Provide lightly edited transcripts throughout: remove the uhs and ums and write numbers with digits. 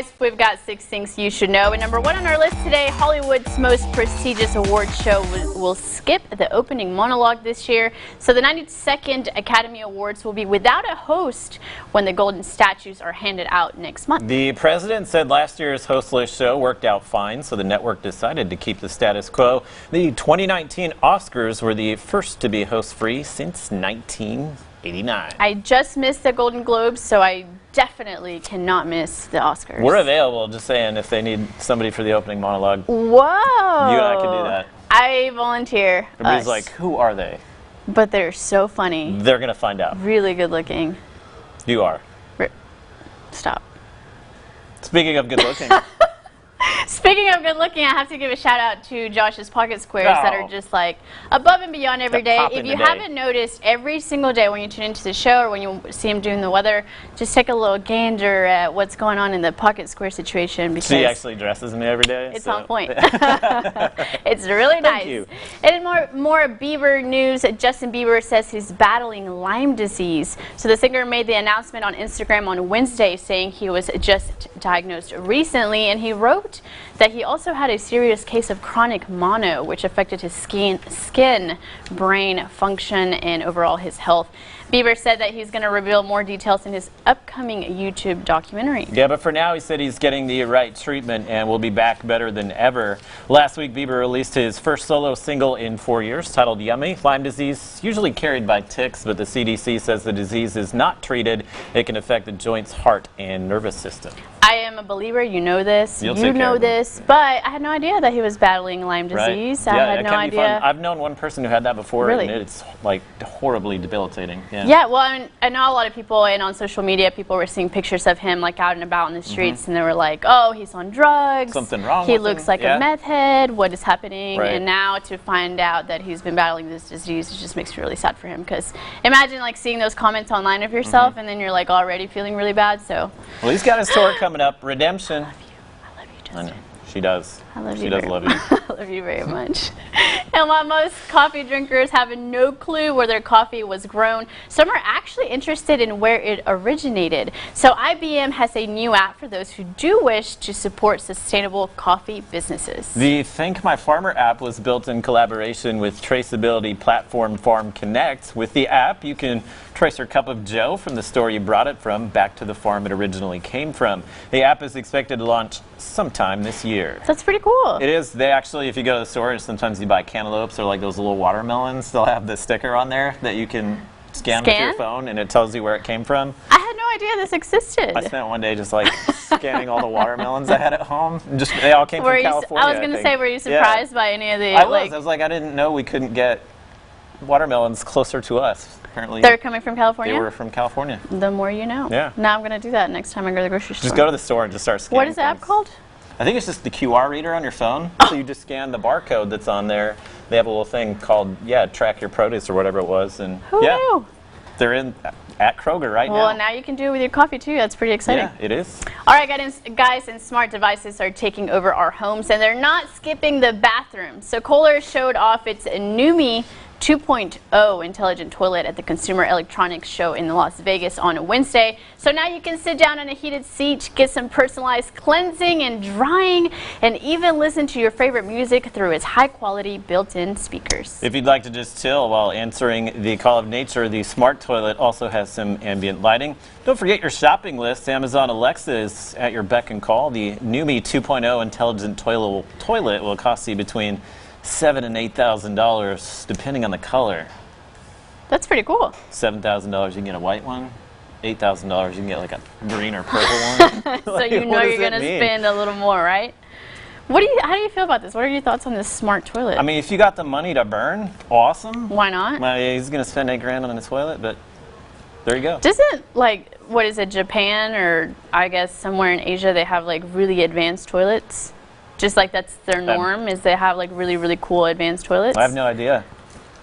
guys, we've got 6 things you should know. And number 1 on our list today, Hollywood's most prestigious award show will skip the opening monologue this year. So the 92nd Academy Awards will be without a host when the golden statues are handed out next month. The president said last year's hostless show worked out fine, so the network decided to keep the status quo. The 2019 Oscars were the first to be host-free since 1989. I just missed the Golden Globes, so I definitely cannot miss the Oscars. We're available, just saying, if they need somebody for the opening monologue. Whoa! You and I can do that. I volunteer. Everybody's like, who are they? But they're so funny. They're going to find out. Really good looking. You are. Stop. Speaking of good looking. Speaking of good looking, I have to give a shout out to Josh's pocket squares that are just like above and beyond every day. If you haven't noticed, every single day when you tune into the show or when you see him doing the weather, just take a little gander at what's going on in the pocket square situation. Because she actually dresses me every day. It's on point. It's really nice. Thank you. And in more Bieber news, Justin Bieber says he's battling Lyme disease. So the singer made the announcement on Instagram on Wednesday saying he was just diagnosed recently, and he wrote that he also had a serious case of chronic mono, which affected his skin, brain function, and overall his health. Bieber said that he's going to reveal more details in his upcoming YouTube documentary. Yeah, but for now he said he's getting the right treatment and will be back better than ever. Last week Bieber released his first solo single in 4 years titled Yummy. Lyme disease, usually carried by ticks, but the CDC says the disease is not treated. It can affect the joints, heart, and nervous system. I am a believer, you know this, you know this, but I had no idea that he was battling Lyme disease. Right. I had no idea. I've known one person who had that before, really? And it's like horribly debilitating. Yeah, well, I know a lot of people, and on social media, people were seeing pictures of him like out and about in the streets, and they were like, oh, he's on drugs. Something wrong with him. him. He looks like a meth head. What is happening? Right. And now to find out that he's been battling this disease, it just makes me really sad for him, because imagine like seeing those comments online of yourself, and then you're like already feeling really bad. So. Well, he's got his tour coming up, Redemption. I love you, Justin. I know. She does. I love you. She does love you. I love you very much. And while most coffee drinkers have no clue where their coffee was grown, some are actually interested in where it originated. So IBM has a new app for those who do wish to support sustainable coffee businesses. The Thank My Farmer app was built in collaboration with traceability platform Farm Connect. With the app, you can trace your cup of joe from the store you brought it from back to the farm it originally came from. The app is expected to launch sometime this year. That's pretty cool. It is. They actually, if you go to the store, sometimes you buy cantaloupes or like those little watermelons. They'll have the sticker on there that you can scan with your phone, and it tells you where it came from. I had no idea this existed. I spent one day just like scanning all the watermelons I had at home. Just they all came from California. I was going to say, were you surprised by any of the? I was like, I didn't know we couldn't get watermelons closer to us. Apparently, they're coming from California? They were from California. The more you know. Yeah. Now I'm going to do that next time I go to the grocery store. Just go to the store and just start scanning. What is the app called? I think it's just the QR reader on your phone. So you just scan the barcode that's on there. They have a little thing called, track your produce or whatever it was. And Who knew? They're at Kroger right now. Well, now you can do it with your coffee too. That's pretty exciting. Yeah, it is. All right, guys, and smart devices are taking over our homes, and they're not skipping the bathroom. So Kohler showed off its Numi 2.0 intelligent toilet at the Consumer Electronics Show in Las Vegas on Wednesday. So now you can sit down on a heated seat, get some personalized cleansing and drying, and even listen to your favorite music through its high-quality built-in speakers. If you'd like to just chill while answering the call of nature, the smart toilet also has some ambient lighting. Don't forget your shopping list. Amazon Alexa is at your beck and call. The Numi 2.0 intelligent toilet will cost you between $7,000 and $8,000 depending on the color. That's pretty cool. $7,000 you can get a white one. $8,000 you can get like a green or purple one. So you know you're going to spend a little more, right? How do you feel about this? What are your thoughts on this smart toilet? I mean, if you got the money to burn, awesome. Why not? Well, he's going to spend $8,000 on a toilet, but there you go. Doesn't, like, what is it, Japan or I guess somewhere in Asia, they have like really advanced toilets? Just like that's their norm, is they have like really, really cool advanced toilets? I have no idea.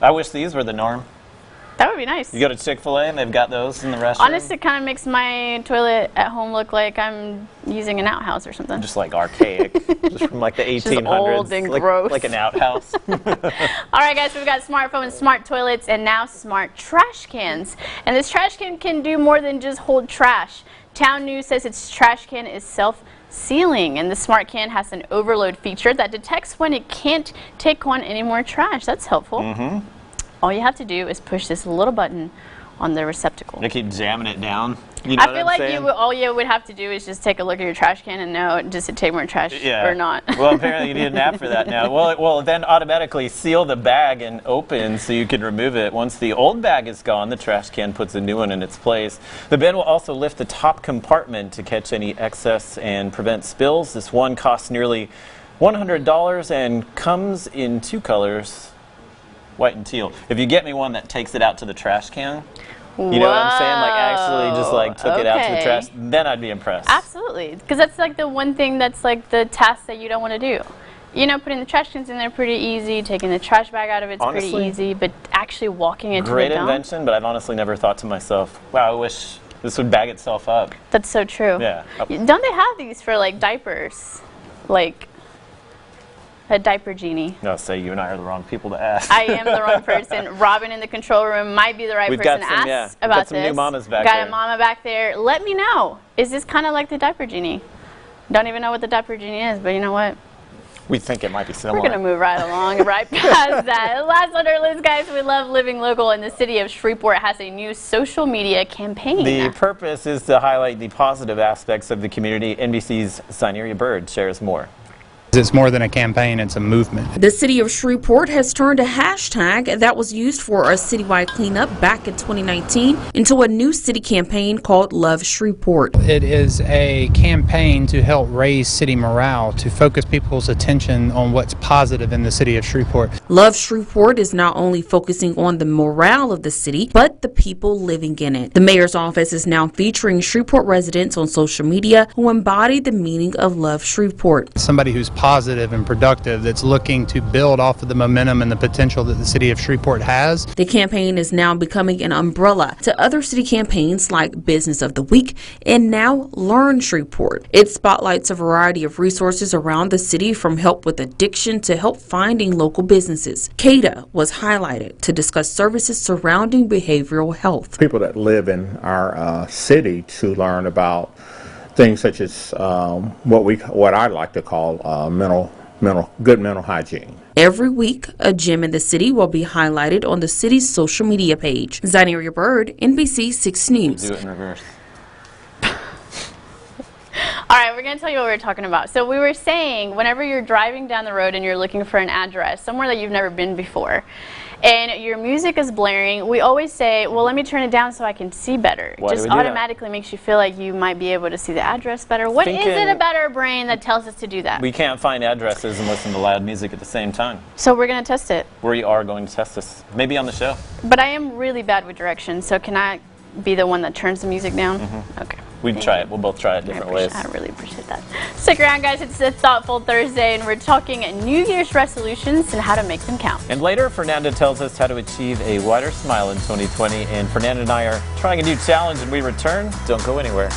I wish these were the norm. That would be nice. You go to Chick-fil-A and they've got those in the restaurant. Honestly, it kind of makes my toilet at home look like I'm using an outhouse or something. Just like archaic, just from like the 1800s. Just old and gross. Like an outhouse. All right, guys, we've got smartphones, smart toilets, and now smart trash cans. And this trash can do more than just hold trash. Town News says its trash can is ceiling. And the smart can has an overload feature that detects when it can't take on any more trash. That's helpful. All you have to do is push this little button on the receptacle. They keep jamming it down. You know I feel like saying? all you would have to do is just take a look at your trash can and know does it take more trash or not. Well, apparently you need an app for that now. Well, then automatically seal the bag and open so you can remove it. Once the old bag is gone, the trash can puts a new one in its place. The bin will also lift the top compartment to catch any excess and prevent spills. This one costs nearly $100 and comes in 2 colors, white and teal. If you get me one that takes it out to the trash can, you know what I'm saying? Like actually just like took it out to the trash, then I'd be impressed. Absolutely. Because that's like the one thing that's like the task that you don't want to do. You know, putting the trash cans in there pretty easy, taking the trash bag out of it's pretty easy, but actually walking into the dump. Great invention, but I've honestly never thought to myself, wow, I wish this would bag itself up. That's so true. Yeah. Don't they have these for like diapers? Like a diaper genie. No, say you and I are the wrong people to ask. I am the wrong person. Robin in the control room might be the right person to ask about Got some this. new mamas back Got there. a mama back there. Let me know. Is this kind of like the diaper genie? Don't even know what the diaper genie is, but you know what? We think it might be similar. We're going to move right along, right past that. Last on our list, guys, we love living local, and the city of Shreveport has a new social media campaign. The purpose is to highlight the positive aspects of the community. NBC's Sineria Bird shares more. It's more than a campaign, it's a movement. The city of Shreveport has turned a hashtag that was used for a citywide cleanup back in 2019 into a new city campaign called Love Shreveport. It is a campaign to help raise city morale, to focus people's attention on what's positive in the city of Shreveport. Love Shreveport is not only focusing on the morale of the city, but the people living in it. The mayor's office is now featuring Shreveport residents on social media who embody the meaning of Love Shreveport. Somebody who's positive and productive, that's looking to build off of the momentum and the potential that the city of Shreveport has. The campaign is now becoming an umbrella to other city campaigns like Business of the Week and now Learn Shreveport. It spotlights a variety of resources around the city, from help with addiction to help finding local businesses. CADA was highlighted to discuss services surrounding behavioral health. People that live in our city to learn about things such as what I like to call good mental hygiene. Every week, a gym in the city will be highlighted on the city's social media page. Sineria Bird, NBC 6 News. Do it in reverse. All right, we're going to tell you what we were talking about. So we were saying, whenever you're driving down the road and you're looking for an address, somewhere that you've never been before, and your music is blaring, we always say, well, let me turn it down so I can see better. Why do Just we do that? automatically makes you feel like you might be able to see the address better. What is it about our brain that tells us to do that? We can't find addresses and listen to loud music at the same time. So we're going to test it. We are going to test this, maybe on the show. But I am really bad with directions, so can I be the one that turns the music down? Okay. We'd try it. We'll both try it different ways. I really appreciate that. Stick around, guys. It's a Thoughtful Thursday, and we're talking New Year's resolutions and how to make them count. And later, Fernanda tells us how to achieve a wider smile in 2020. And Fernanda and I are trying a new challenge, and we return. Don't go anywhere.